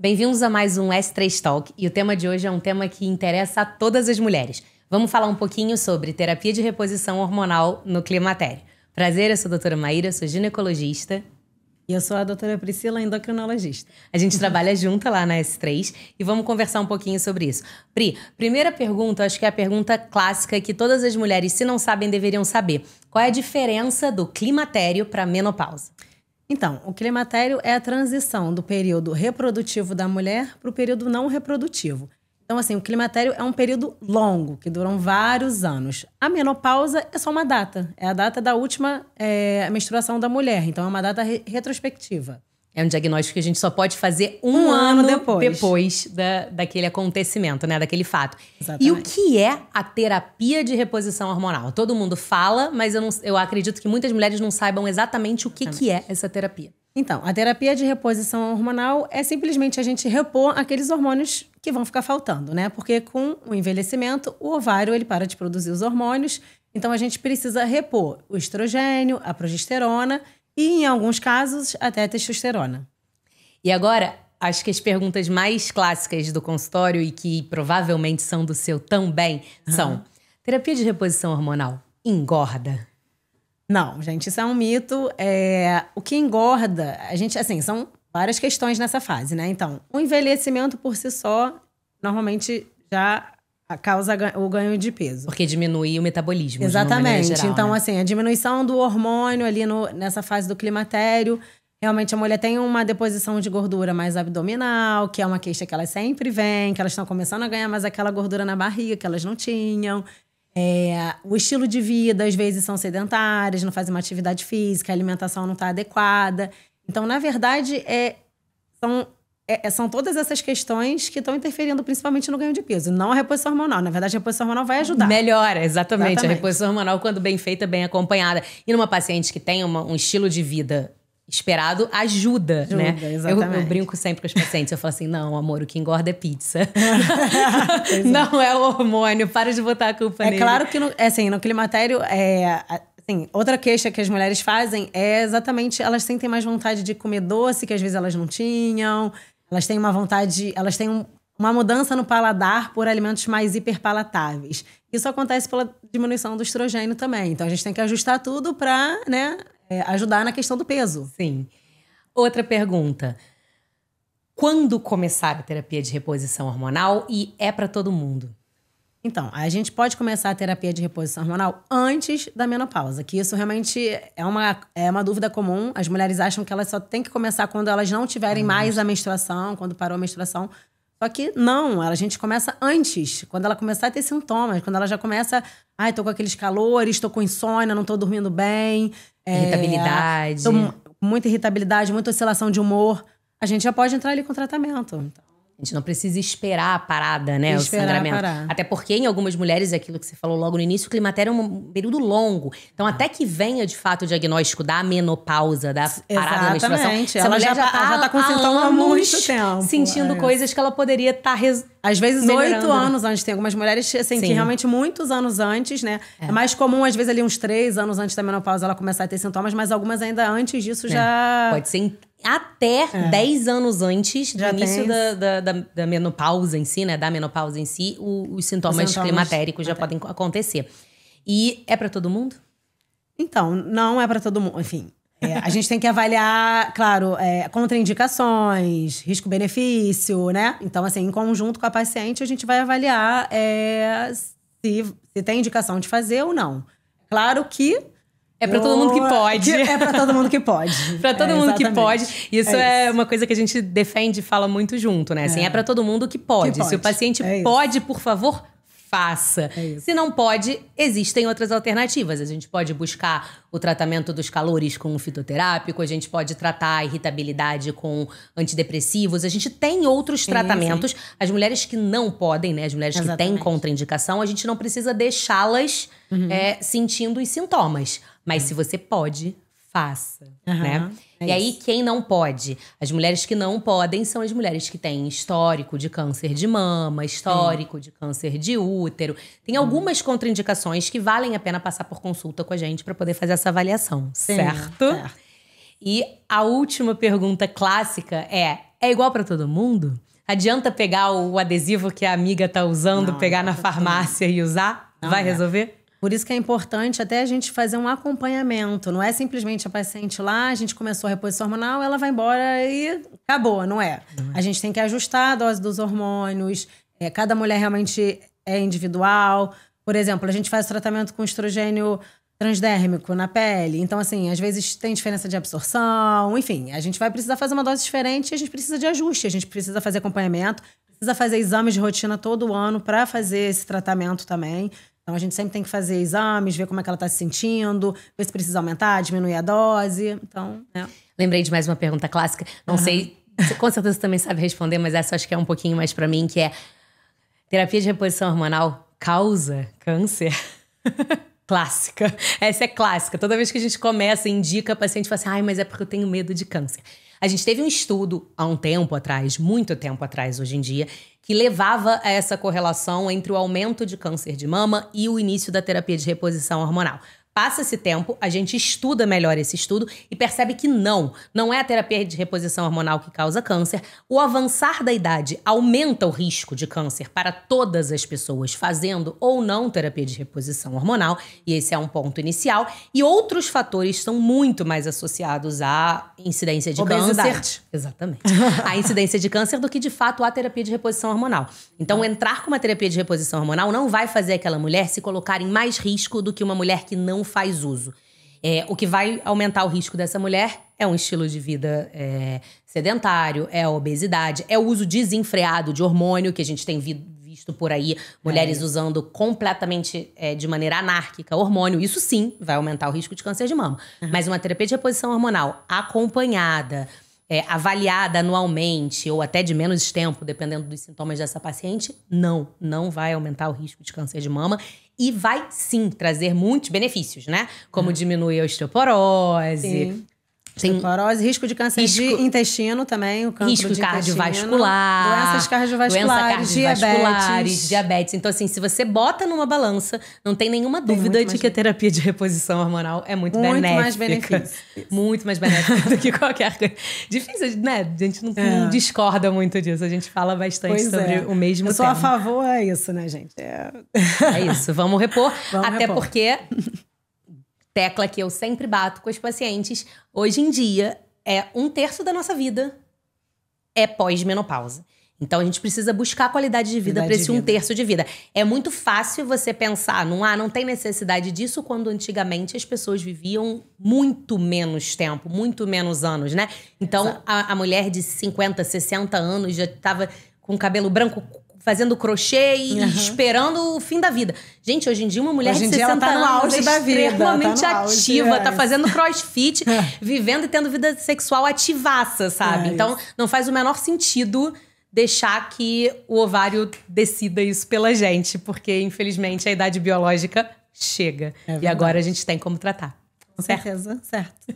Bem-vindos a mais um S3 Talk e o tema de hoje é um tema que interessa a todas as mulheres. Vamos falar um pouquinho sobre terapia de reposição hormonal no climatério. Prazer, eu sou a doutora Maíra, sou ginecologista. E eu sou a doutora Priscila, endocrinologista. A gente trabalha junto lá na S3 e vamos conversar um pouquinho sobre isso. Pri, primeira pergunta, acho que é a pergunta clássica que todas as mulheres, se não sabem, deveriam saber. Qual é a diferença do climatério para a menopausa? Então, o climatério é a transição do período reprodutivo da mulher para o período não reprodutivo. Então, assim, o climatério é um período longo, que duram vários anos. A menopausa é só uma data. É a data da última menstruação da mulher. Então, é uma data retrospectiva. É um diagnóstico que a gente só pode fazer um ano depois daquele acontecimento, né? Daquele fato. Exatamente. E o que é a terapia de reposição hormonal? Todo mundo fala, mas eu acredito que muitas mulheres não saibam exatamente o que é essa terapia. Então, a terapia de reposição hormonal é simplesmente a gente repor aqueles hormônios que vão ficar faltando, né? Porque com o envelhecimento, o ovário ele para de produzir os hormônios. Então, a gente precisa repor o estrogênio, a progesterona e, em alguns casos, até a testosterona. E agora, acho que as perguntas mais clássicas do consultório e que provavelmente são do seu também são: terapia de reposição hormonal engorda? Não, gente, isso é um mito. O que engorda, a gente, assim, são várias questões nessa fase, né? Então, o envelhecimento por si só, normalmente já causa o ganho de peso. Porque diminui o metabolismo. Exatamente. De geral, então, né? assim, a diminuição do hormônio ali nessa fase do climatério, realmente a mulher tem uma deposição de gordura mais abdominal, que é uma queixa que elas sempre vêm, que elas estão começando a ganhar mais aquela gordura na barriga que elas não tinham. O estilo de vida, às vezes, são sedentárias, não fazem uma atividade física, a alimentação não está adequada. Então, na verdade, são todas essas questões que estão interferindo principalmente no ganho de peso, não a reposição hormonal. Na verdade, a reposição hormonal vai ajudar. Melhora, exatamente. A reposição hormonal, quando bem feita, bem acompanhada. E numa paciente que tem um estilo de vida esperado, ajuda, né? Exatamente. Eu brinco sempre com os pacientes. Eu falo assim, não, amor, o que engorda é pizza. Não é o hormônio, para de botar a culpa nele. É claro que, no climatério, outra queixa que as mulheres fazem é exatamente, elas sentem mais vontade de comer doce, que às vezes elas não tinham. Elas têm uma vontade, elas têm uma mudança no paladar por alimentos mais hiperpalatáveis. Isso acontece pela diminuição do estrogênio também. Então, a gente tem que ajustar tudo para, ajudar na questão do peso. Sim. Outra pergunta. Quando começar a terapia de reposição hormonal e é para todo mundo? Então, a gente pode começar a terapia de reposição hormonal antes da menopausa, que isso realmente é uma dúvida comum. As mulheres acham que elas só têm que começar quando elas não tiverem mais a menstruação, quando parou a menstruação. Só que não, a gente começa antes, quando ela começar a ter sintomas, quando ela já começa, tô com aqueles calores, tô com insônia, não tô dormindo bem. Irritabilidade. Muita irritabilidade, muita oscilação de humor. A gente já pode entrar ali com tratamento. A gente não precisa esperar a parada, né? O sangramento. Parar. Até porque em algumas mulheres, aquilo que você falou logo no início, o climatério é um período longo. Então, até que venha, de fato, o diagnóstico da menopausa, da parada da menstruação. Ela mulher já tá com sintoma há muito tempo. Sentindo coisas que ela poderia estar às vezes, melhorando. 8 anos antes. Tem algumas mulheres, assim, que realmente muitos anos antes, né? É mais comum, às vezes, ali uns 3 anos antes da menopausa ela começar a ter sintomas, mas algumas ainda antes disso já... Pode ser até 10 anos antes do início da menopausa em si, né? Da menopausa em si, os sintomas climatéricos já podem acontecer. E é pra todo mundo? Então, não é pra todo mundo. Enfim, a gente tem que avaliar, claro, contraindicações, risco-benefício, né? Então, assim, em conjunto com a paciente, a gente vai avaliar se tem indicação de fazer ou não. Claro que é pra todo mundo que pode. É pra todo mundo que pode. Pra todo mundo que pode. Isso é uma coisa que a gente defende e fala muito junto, né? Assim, é pra todo mundo que pode. Se o paciente pode, por favor, faça. Se não pode, existem outras alternativas. A gente pode buscar o tratamento dos calores com um fitoterápico, a gente pode tratar a irritabilidade com antidepressivos, a gente tem outros tratamentos. As mulheres que não podem, né? As mulheres que têm contraindicação, a gente não precisa deixá-las sentindo os sintomas. Mas se você pode, faça, né? E aí, quem não pode? As mulheres que não podem são as mulheres que têm histórico de câncer de mama, histórico de câncer de útero. Tem algumas contraindicações que valem a pena passar por consulta com a gente para poder fazer essa avaliação, certo? Certo. E a última pergunta clássica é: é igual pra todo mundo? Adianta pegar o adesivo que a amiga tá usando, pegar na farmácia e usar? Vai resolver? Por isso que é importante até a gente fazer um acompanhamento. Não é simplesmente a paciente lá, a gente começou a reposição hormonal, ela vai embora e acabou, não é? A gente tem que ajustar a dose dos hormônios. Cada mulher realmente é individual. Por exemplo, a gente faz tratamento com estrogênio transdérmico na pele. Então, assim, às vezes tem diferença de absorção. Enfim, a gente vai precisar fazer uma dose diferente e a gente precisa de ajuste. A gente precisa fazer acompanhamento, precisa fazer exames de rotina todo ano para fazer esse tratamento também. Então, a gente sempre tem que fazer exames, ver como é que ela está se sentindo, ver se precisa aumentar, diminuir a dose. Então, Lembrei de mais uma pergunta clássica. Não sei, com certeza você também sabe responder, mas essa acho que é um pouquinho mais para mim, que é: terapia de reposição hormonal causa câncer? Clássica. Essa é clássica. Toda vez que a gente começa, indica, a paciente fala assim: ai, mas é porque eu tenho medo de câncer. A gente teve um estudo há um tempo atrás, muito tempo atrás hoje em dia, que levava a essa correlação entre o aumento de câncer de mama e o início da terapia de reposição hormonal. Passa esse tempo, a gente estuda melhor esse estudo e percebe que não é a terapia de reposição hormonal que causa câncer. O avançar da idade aumenta o risco de câncer para todas as pessoas fazendo ou não terapia de reposição hormonal, e esse é um ponto inicial. E outros fatores são muito mais associados à incidência de câncer. Exatamente. A incidência de câncer do que, de fato, a terapia de reposição hormonal. Então, entrar com uma terapia de reposição hormonal não vai fazer aquela mulher se colocar em mais risco do que uma mulher que não faz uso. O que vai aumentar o risco dessa mulher é um estilo de vida sedentário, é a obesidade, é o uso desenfreado de hormônio, que a gente tem visto por aí, mulheres usando completamente de maneira anárquica hormônio. Isso sim vai aumentar o risco de câncer de mama. Mas uma terapia de reposição hormonal acompanhada, avaliada anualmente ou até de menos tempo, dependendo dos sintomas dessa paciente, não vai aumentar o risco de câncer de mama e vai sim trazer muitos benefícios, né? Como diminuir a osteoporose. Sim. Osteoporose, risco de câncer de intestino também, o cancro risco de cardiovascular, doenças cardiovasculares, diabetes. Então, assim, se você bota numa balança, não tem nenhuma dúvida de que a terapia de reposição hormonal é muito benéfica. Muito mais benefício. Muito mais benéfica do que qualquer coisa. Difícil, né? A gente não discorda muito disso. A gente fala bastante sobre o mesmo tema. Eu sou a favor, é isso, né, gente? É isso, vamos repor. Porque... tecla que eu sempre bato com os pacientes, hoje em dia, 1/3 da nossa vida é pós-menopausa. Então, a gente precisa buscar qualidade de vida para esse 1/3 de vida. É muito fácil você pensar, não tem necessidade disso, quando antigamente as pessoas viviam muito menos tempo, muito menos anos, né? Então, a mulher de 50, 60 anos já estava com o cabelo branco, fazendo crochê e esperando o fim da vida. Gente, hoje em dia uma mulher de 60 anos no auge da vida, extremamente ativa, tá fazendo crossfit, vivendo e tendo vida sexual ativaça, sabe? Então, não faz o menor sentido deixar que o ovário decida isso pela gente, porque, infelizmente, a idade biológica chega. E agora a gente tem como tratar. Com certeza, certo.